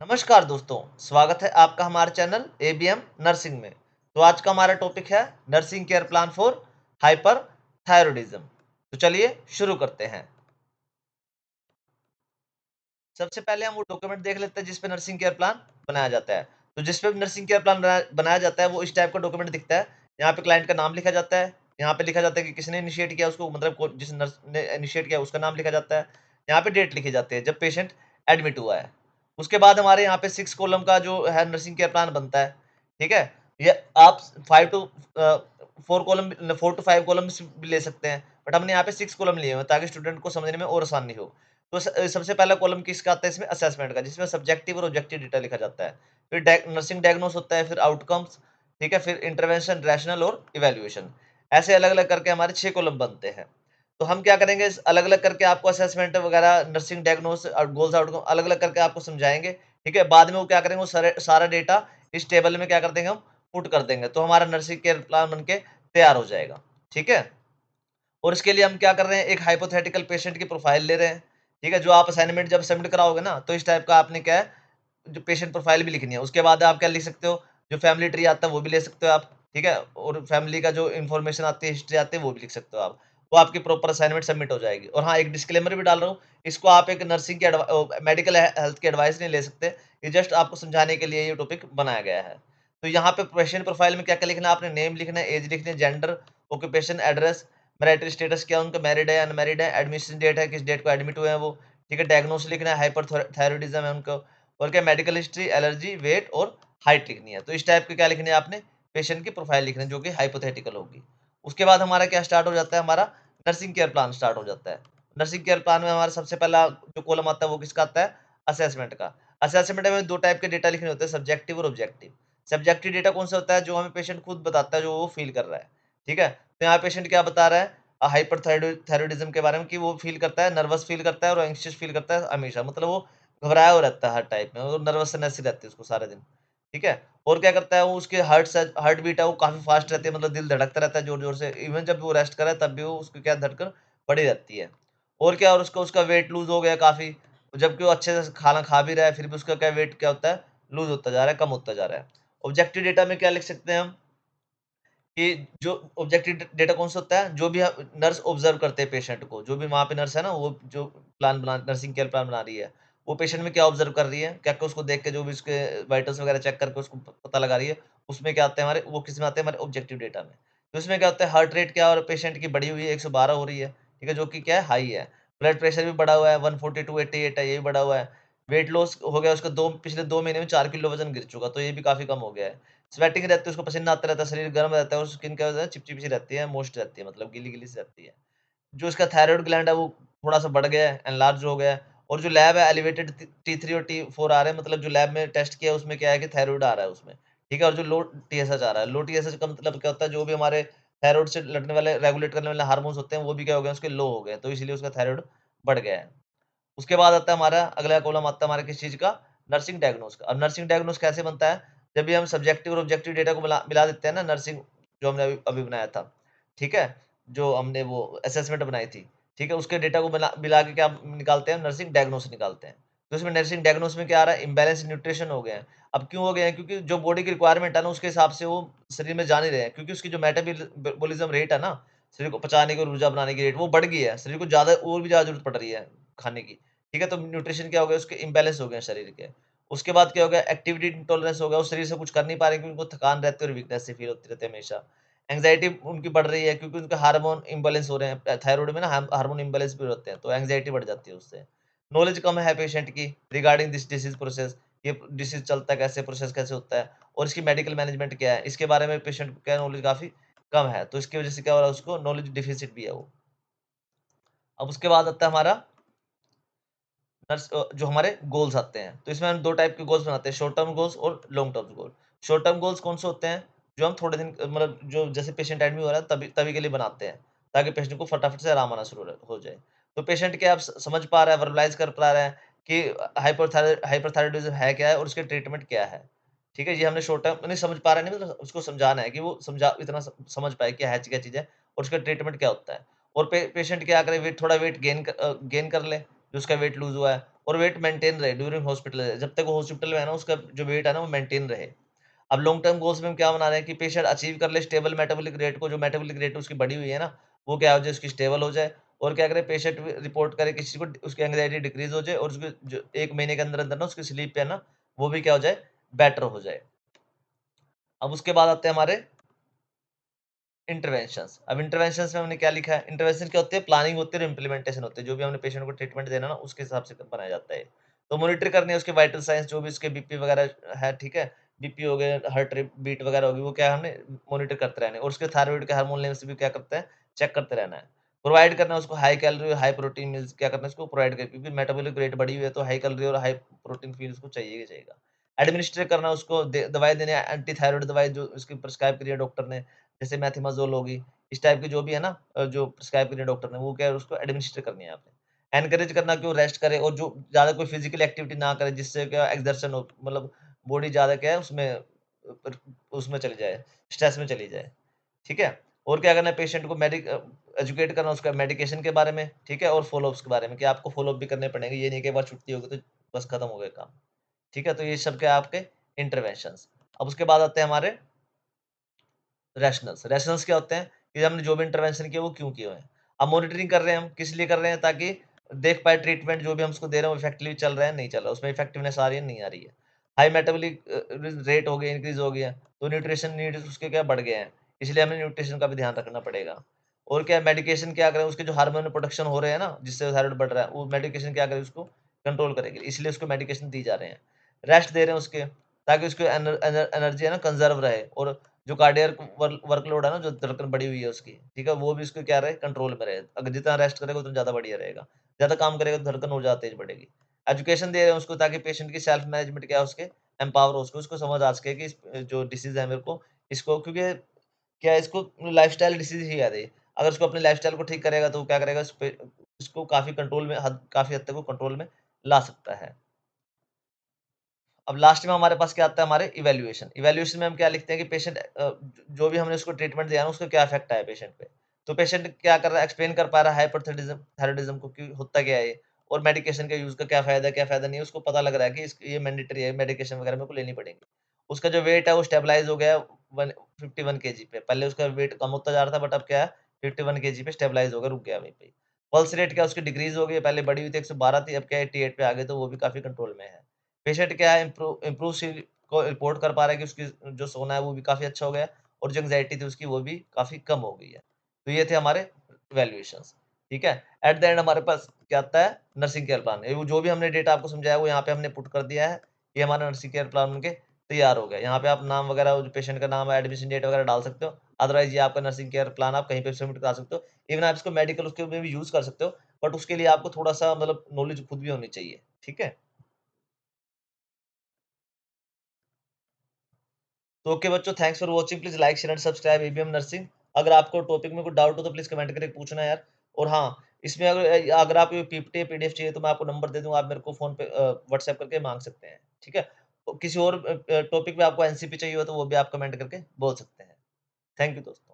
नमस्कार दोस्तों, स्वागत है आपका हमारे चैनल एबीएम नर्सिंग में। तो आज का हमारा टॉपिक है nursing care plan for hyper thyroidism. तो चलिए शुरू करते हैं। सबसे पहले हम वो डॉक्यूमेंट देख लेते हैं जिस पे नर्सिंग केयर प्लान बनाया जाता है। तो जिस पे भी नर्सिंग केयर प्लान बनाया जाता है वो इस टाइप का डॉक्यूमेंट दिखता है। यहाँ पे क्लाइंट का नाम लिखा जाता है, यहाँ पे लिखा जाता है कि किसने इनिशिएट किया उसको, मतलब जिस नर्स ने इनिशिएट किया उसका नाम लिखा जाता है। यहाँ पे डेट लिखी जाती है जब पेशेंट एडमिट हुआ है। उसके बाद हमारे यहाँ पे 6 कॉलम का जो है नर्सिंग केयर प्लान बनता है। ठीक है? ये आप 5 टू 4 कॉलम 4 टू 5 कॉलम्स भी ले सकते हैं। बट हमने यहाँ पे 6 कॉलम लिए हुए हैं ताकि स्टूडेंट को समझने में और आसानी हो। तो सबसे पहला कॉलम किसका आता है इसमें, असेसमेंट का, जिसमें सब्जेक्टिव और ऑब्जेक्टिव डेटा लिखा जाता है। फिर नर्सिंग डायग्नोस होता है, फिर आउटकम्स, ठीक है, फिर इंटरवेंशन, रैशनल और इवैल्यूएशन। ऐसे अलग-अलग करके हमारे 6 कॉलम बनते हैं। तो हम क्या करेंगे, अलग-अलग करके आपको असेसमेंट वगैरह, नर्सिंग डायग्नोस और गोल्स आउटकम अलग-अलग करके आपको समझाएँगे। ठीक है? बाद में वो क्या करेंगे, वो सारा डेटा इस टेबल में क्या कर देंगे, हम पुट कर देंगे। तो हमारा नर्सिंग केयर प्लान बन के तैयार हो जाएगा। ठीक है? और इसके लिए हम क्या कर रहे हैं, एक हाइपोथेटिकल पेशेंट की प्रोफाइल ले रहे हैं। ठीक है? जो आप असाइनमेंट जब सबमिट कराओगे ना, तो इस टाइप का आपने क्या है, जो पेशेंट प्रोफाइल भी लिखनी है। उसके बाद आप क्या लिख सकते हो, जो फैमिली ट्री आता है वो भी ले सकते हो आप। ठीक है? और फैमिली का जो इन्फॉर्मेशन आती है, हिस्ट्री आती है, वो भी लिख सकते हो आप। वो आपकी प्रॉपर असाइनमेंट सबमिट हो जाएगी। और हाँ, एक डिस्क्लेमर भी डाल रहा हूँ, इसको आप एक नर्सिंग की मेडिकल हेल्थ की एडवाइस नहीं ले सकते। ये जस्ट आपको समझाने के लिए ये टॉपिक बनाया गया है। तो यहाँ पे पेशेंट प्रोफाइल में क्या-क्या लिखना है, आपने नेम लिखना है, एज लिखनी है, gender, occupation, address, marital status क्या है उनका, मैरिड है, अनमैरिड है, एडमिशन डेट है, किस डेट को एडमिट हुए हैं वो। ठीक है? डायग्नोसिस लिखना है, हाइपरथायरॉयडिज्म है उनको। और क्या, मेडिकल हिस्ट्री, एलर्जी, वेट और हाइट लिखनी है। तो इस टाइप की क्या लिखनी है आपने, पेशेंट की प्रोफाइल लिखनी है जो कि हाइपोथेटिकल होगी। उसके बाद हमारा क्या स्टार्ट हो जाता है, हमारा नर्सिंग केयर प्लान स्टार्ट हो जाता है। नर्सिंग केयर प्लान में हमारा सबसे पहला जो कॉलम आता है वो किसका आता है, असेसमेंट का। असेसमेंट में 2 टाइप के डेटा लिखने होते हैं, सब्जेक्टिव और ऑब्जेक्टिव। सब्जेक्टिव डेटा कौन सा होता है, जो हमें पेशेंट खुद बताता है जो वो फील कर रहा है। ठीक है? तो यहाँ पेशेंट क्या बता रहा है, हाइपरथायरॉयडिज्म के बारे में, कि वो फील करता है, नर्वस फील करता है और एंग्ज़ियस फील करता है हमेशा। मतलब वो घबराया हुआ रहता है हर टाइप में, और नर्वसनेस ही रहती है उसको सारा दिन। ठीक है? और क्या करता है वो, उसकी हार्ट बीट है वो काफ़ी फ़ास्ट रहती है, मतलब दिल धड़कता रहता है ज़ोर-ज़ोर से। इवन जब वो रेस्ट कर रहा है तब भी वो उसकी क्या धड़कन बढ़ी रहती है। और क्या, और उसका वेट लूज़ हो गया काफ़ी, जबकि वो अच्छे से खाना खा भी रहा है, फिर भी उसका क्या वेट क्या होता है, लूज़ होता जा रहा है, कम होता जा रहा है। ऑब्जेक्टिव डेटा में क्या लिख सकते हैं हम, कि जो ऑब्जेक्टिव डेटा कौन सा होता है, जो भी नर्स ऑब्जर्व करते हैं पेशेंट को, जो भी वहाँ पे नर्स है ना, वो जो नर्सिंग केयर प्लान बना रही है, वो पेशेंट में क्या ऑब्जर्व कर रही है, क्या-क्या उसको देख के जो भी उसके वाइटल्स वगैरह चेक करके उसको पता लगा रही है, उसमें क्या आते हैं हमारे, वो किसमें आते हैं, हमारे ऑब्जेक्टिव डेटा में। तो इसमें क्या होता है, हार्ट रेट क्या, और पेशेंट की बढ़ी हुई है, 112 हो रही है, ठीक है, जो कि क्या है, हाई है। ब्लड प्रेशर भी बढ़ा हुआ है, 142/88 है, ये भी बढ़ा हुआ है। वेट लॉस हो गया उसका, 2 पिछले 2 महीने में 4 किलो वज़न गिर चुका, तो ये भी काफ़ी कम हो गया है। स्वेटिंग रहती है, उसको पसीना आता रहता है, शरीर गर्म रहता है और स्किन क्या होता है, चिपचिपी सी रहती है, मोइस्ट रहती है, मतलब गीली-गीली सी रहती है। जो इसका थायरॉइड ग्लैंड है वो थोड़ा-सा बढ़ गया है, एनलार्ज हो गया है, और जो लैब है एलिवेटेड T3 और T4 आ रहे हैं, मतलब जो लैब में टेस्ट किया है उसमें क्या है कि थायरॉइड आ रहा है उसमें, ठीक है? और जो लो टीएसएच आ रहा है, लो टीएसएच का मतलब क्या होता है, जो भी हमारे थायरॉइड से लड़ने वाले, रेगुलेट करने वाले हार्मोन्स होते हैं, वो भी क्या हो गए हैं, उसके लो हो गए हैं, तो इसीलिए उसका थायरॉइड बढ़ गया है। उसके बाद आता है हमारा अगला कॉलम, आता है हमारा किस चीज़ का, नर्सिंग डायग्नोस का। अब नर्सिंग डायग्नोस कैसे बनता है, जब भी हम सब्जेक्टिव और ऑब्जेक्टिव डेटा को मिला मिला देते हैं ना, नर्सिंग जो हमने अभी अभी बनाया था, ठीक है? जो हमने वो असेसमेंट बनाई थी, ठीक है? उसके डेटा को मिला मिला के क्या निकालते हैं, नर्सिंग डायग्नोस निकालते हैं। तो इसमें नर्सिंग डायग्नोस में क्या आ रहा है, इम्बैलेंस न्यूट्रिशन हो गए हैं। अब क्यों हो गए हैं? क्योंकि जो बॉडी की रिक्वायरमेंट है ना, उसके हिसाब से वो शरीर में जा नहीं रहे हैं, क्योंकि उसकी जो मेटाबॉलिज़्म रेट है ना, शरीर को पचाने की और ऊर्जा बनाने की रेट, वो बढ़ गई है। शरीर को ज़्यादा और भी ज़्यादा ज़रूरत पड़ रही है खाने की। ठीक है? तो न्यूट्रिशन क्या हो गया, उसके इम्बैलेंस हो गए हैं शरीर के। उसके बाद क्या हो गया, एक्टिविटी इंटॉलरेंस हो गया, वो शरीर से कुछ कर नहीं पा रहे क्योंकि उनको थकान रहती है और वीकनेस सी फील होती रहती है हमेशा। एंग्ज़ायटी उनकी बढ़ रही है क्योंकि उनके हार्मोन इम्बैलेंस हो रहे हैं। थायरॉइड में ना हार्मोन इम्बैलेंस भी होते हैं, तो एंग्ज़ायटी बढ़ जाती है उससे। नॉलेज कम है पेशेंट की रिगार्डिंग दिस डिसीज़ प्रोसेस, ये डिसीज़ चलता है कैसे, प्रोसेस कैसे होता है और इसकी मेडिकल मैनेजमेंट क्या है, इसके बारे में पेशेंट को क्या नॉलेज काफ़ी कम है। तो इसकी वजह से क्या हो रहा है, उसको नॉलेज डेफ़िसिट भी है वो। अब उसके बाद आता है हमारा जो हमारे गोल्स आते हैं, तो इसमें हम 2 टाइप के गोल्स बनाते हैं, शॉर्ट टर्म गोल्स और long term goal. Short term goals कौन से होते हैं? जो हम थोड़े दिन मतलब जो जैसे पेशेंट एडमिट हो रहा है तभी तभी के लिए बनाते हैं, ताकि पेशेंट को फटाफट से आराम आना शुरू हो जाए। तो पेशेंट क्या अब समझ पा रहा है, वर्बलाइज़ कर पा रहा है कि हाइपरथायरॉइडिज़्म है क्या है और उसके ट्रीटमेंट क्या है। ठीक है? ये हमने शॉर्ट टर्म नहीं समझ पा रहा है, नहीं मतलब उसको समझाना है कि वो इतना समझ पाए कि है क्या चीज़ है और उसका ट्रीटमेंट क्या होता है। और पेशेंट क्या करे, वेट थोड़ा वेट गेन कर ले। जो उसका वेट लूज़ हुआ है और वेट मेंटेन रहे ड्यूरिंग हॉस्पिटल जब तक वो हॉस्पिटल में है ना, उसका जो वेट है ना, वो मेंटेन रहे। अब लॉन्ग टर्म गोल्स में हम क्या बना रहे हैं कि पेशेंट अचीव कर ले स्टेबल मेटाबॉलिक रेट को, जो मेटाबॉलिक रेट उसकी बढ़ी हुई है ना, वो क्या हो जाए, उसकी स्टेबल हो जाए। और क्या करे, पेशेंट रिपोर्ट करे किसी को, उसकी एंग्जायटी डिक्रीज़ हो जाए और उसके जो 1 महीने के अंदर-अंदर ना उसकी स्लीप है ना, वो भी क्या हो जाए, बेटर हो जाए। अब उसके बाद आते हैं हमारे इंटरवेंशंस। अब इंटरवेंशंस में हमने क्या लिखा है, इंटरवेंशन क्या होती है, प्लानिंग होती है और इम्प्लीमेंटेशन होती है। जो भी हमने पेशेंट को ट्रीटमेंट देना ना, उसके हिसाब से बनाया जाता है। तो मॉनिटर करनी है उसके वाइटल साइंस, जो भी उसके बीपी वगैरह है, ठीक है? बीपी हो गए, हार्ट रेट बीट वगैरह होगी, वो क्या है, हमने मॉनिटर करते रहना है और उसके थायरॉइड के हार्मोन लेवल्स भी क्या करते हैं, चेक करते रहना है। प्रोवाइड करना है उसको high calorie, high protein meals क्या करना है, उसको प्रोवाइड करना, क्योंकि मेटाबॉलिक रेट बढ़ी हुई है, तो हाई कैलोरी और हाई प्रोटीन फीड उसको चाहिए ही चाहिएगा। एडमिनिस्ट्रेट करना है उसको, दवाई देनी है, एंटी थायरॉइड दवाई जो उसकी प्रिस्क्राइब करी है डॉक्टर ने, जैसे मेथिमाज़ोल होगी, इस टाइप की जो भी है ना, जो प्रिस्क्राइब करी है डॉक्टर ने, वो क्या है, उसको एडमिनिस्टर करनी है आपने। एनकरेज करना कि वो रेस्ट करे और जो ज़्यादा कोई फिजिकल एक्टिविटी ना करे, जिससे क्या एक्सर्शन हो, मतलब बॉडी ज़्यादा क्या है उसमें उसमें चली जाए, स्ट्रेस में चली जाए, ठीक है? और क्या करना है, पेशेंट को एजुकेट करना उसका मेडिकेशन के बारे में, ठीक है? और फ़ॉलो-अप्स के बारे में कि आपको फ़ॉलो-अप भी करने पड़ेंगे, ये नहीं कि एक बार छुट्टी होगी तो बस खत्म हो गया काम, ठीक है? तो ये सब क्या है आपके इंटरवेंशंस। अब उसके बाद आते हैं हमारे रैशनल्स। रैशनल्स क्या होते हैं कि हमने जो भी इंटरवेंशन किया वो क्यों किए हैं। अब मॉनिटरिंग कर रहे हैं हम, किस लिए कर रहे हैं, ताकि देख पाए ट्रीटमेंट जो भी हम उसको दे रहे हैं वो इफेक्टिवली चल रहा है, नहीं चल रहा है, उसमें इफेक्टिवनेस आ रही है, नहीं आ रही है। हाई मेटाबॉलिक रेट हो गया, इंक्रीज हो गया, तो न्यूट्रिशन नीड्स उसके क्या बढ़ गए हैं, इसलिए हमें न्यूट्रिशन का भी ध्यान रखना पड़ेगा। और क्या मेडिकेशन क्या करें, उसके जो हार्मोन प्रोडक्शन हो रहे हैं ना, जिससे थायराइड बढ़ रहा है, वो मेडिकेशन क्या करे, उसको कंट्रोल करेगी, इसलिए उसको मेडिकेशन दी जा रहे हैं। रेस्ट दे रहे हैं उसके, ताकि उसकी एनर्जी है ना कंजर्व रहे, और जो कार्डियक वर्कलोड है ना, जो धड़कन बढ़ी हुई है उसकी, ठीक है? वो भी उसको क्या रहे, कंट्रोल में रहे। अगर जितना रेस्ट करेगा उतना ज़्यादा बढ़िया रहेगा। ज़्यादा काम करेगा तो धड़कन और ज़्यादा तेज़ बढ़ेगी। एजुकेशन दे रहे हैं उसको, ताकि पेशेंट की सेल्फ मैनेजमेंट क्या है उसके एम्पावर हो, उसको समझ आ सके कि जो डिसीज़ है मेरे को, इसको, क्योंकि क्या है, इसको लाइफ़स्टाइल डिसीज़ ही है ये। अगर उसको अपने लाइफ़स्टाइल को ठीक करेगा तो वो क्या करेगा, इसको काफ़ी कंट्रोल में, काफ़ी हद तक वो कंट्रोल में ला सकता है। अब लास्ट में हमारे पास क्या आता है, हमारे इवैल्यूएशन। इवैल्यूएशन में हम क्या लिखते हैं कि पेशेंट जो भी हमने उसको ट्रीटमेंट दिया ना, उसका क्या इफ़ेक्ट आया पेशेंट पे। तो पेशेंट क्या कर रहा है, एक्सप्लेन कर पा रहा है हाइपोथायरायडिज़्म थायराइडिज़्म को कि होता क्या है ये, और मेडिकेशन के यूज़ का क्या फ़ायदा नहीं है, उसको पता लग रहा है कि ये मैंडेटरी है, मेडिकेशन वगैरह मेरे को लेनी पड़ेगी। उसका जो वेट है वो स्टेबलाइज़ हो गया है 51 केजी पे। पहले उसका वेट कम होता जा रहा था, बट अब क्या है, 51 केजी पे स्टेबलाइज़ हो गया, रुक गया वहीं पे। पल्स रेट क्या, उसकी डिक्रीज़ हो गई है, पहले बढ़ी हुई थी 112 थी, अब क्या है 88 पे आ गई, तो वो भी काफ़ी कंट्रोल में है। पेशेंट क्या है, इम्प्रूव सी को रिपोर्ट कर पा रहा है कि उसकी जो सोना है वो भी काफ़ी अच्छा हो गया है, और जो एंग्ज़ायटी थी उसकी वो भी काफ़ी कम हो गई है। तो ये थे हमारे वैल्यूएशंस, ठीक है? एट द एंड हमारे पास क्या आता है, नर्सिंग केयर प्लान। ये वो जो भी हमने डेटा आपको समझाया वो यहाँ पे हमने पुट कर दिया है। ये हमारा नर्सिंग केयर प्लान बनके तैयार हो गया। यहाँ पे आप नाम वगैरह, जो पेशेंट का नाम है, एडमिशन डेट वगैरह डाल सकते हो। अदरवाइज़ ये आपका नर्सिंग केयर प्लान आप कहीं पे सबमिट करा सकते हो। इवन आप इसको मेडिकल उसके में भी यूज़ कर सकते हो, बट उसके लिए आपको थोड़ा-सा मतलब नॉलेज खुद भी होनी चाहिए, ठीक है? तो ओके बच्चों, thanks for watching, please like share and subscribe ABM nursing. अगर आपको टॉपिक में कोई डाउट हो तो प्लीज कमेंट करके पूछना यार। और हाँ, इसमें अगर अगर आपको पीपीटी पीडीएफ चाहिए तो मैं आपको नंबर दे दूंगा, आप मेरे को फोन पे व्हाट्सएप करके मांग सकते हैं, ठीक है? तो किसी और टॉपिक पे आपको एनसीपी चाहिए हो तो वो भी आप कमेंट करके बोल सकते हैं। थैंक यू दोस्तों।